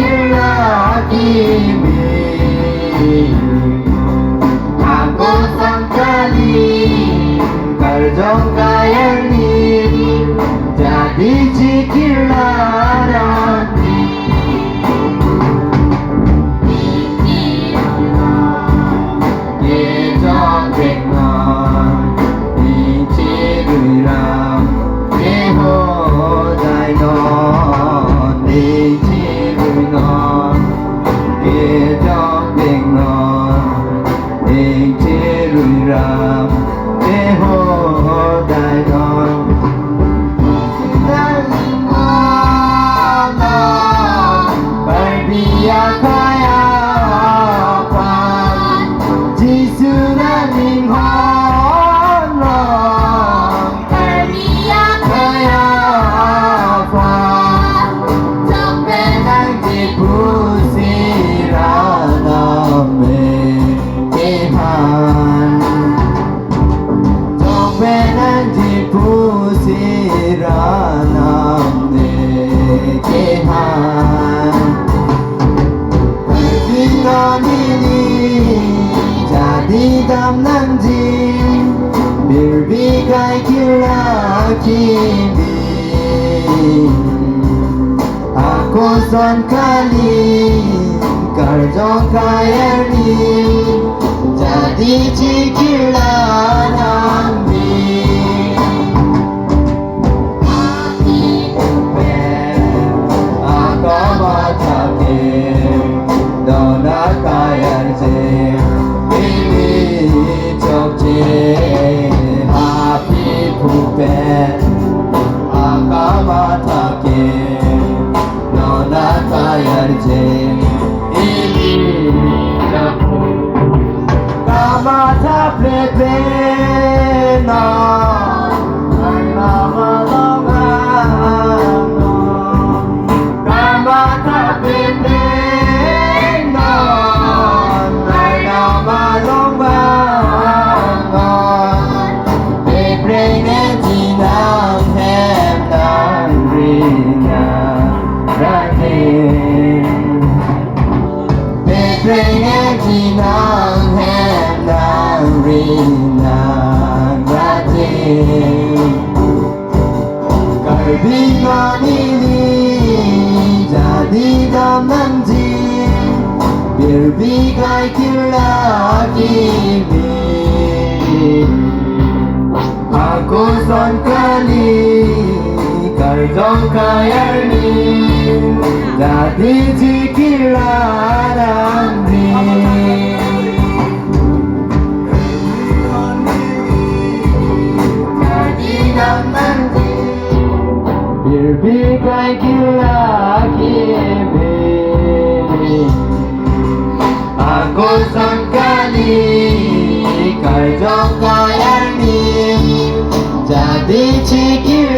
길라 kimi Aku sangkali Karjong kayani Jadi cikilaran Kejong kengan Di cikiram Keho dai non Di cikiram Kejong kengan Di cikiram Keho dai non Jadi damnan jin Berbikai kira kini Aku son kali Karjo kayani Jadi cikila nambi Aku matake Dona kayarje Happy puppet Akamatake Nona kayarje Ili japu Kamata plepena Nama longano Kamata plepena Nama longano Karbingan ini jadi damnan jin Berbikai kira kimi Aku son kali Karjong kayani Jadi cikilaran Berbikai kira kimi Aku son kali Karjong kayani Jadi cikir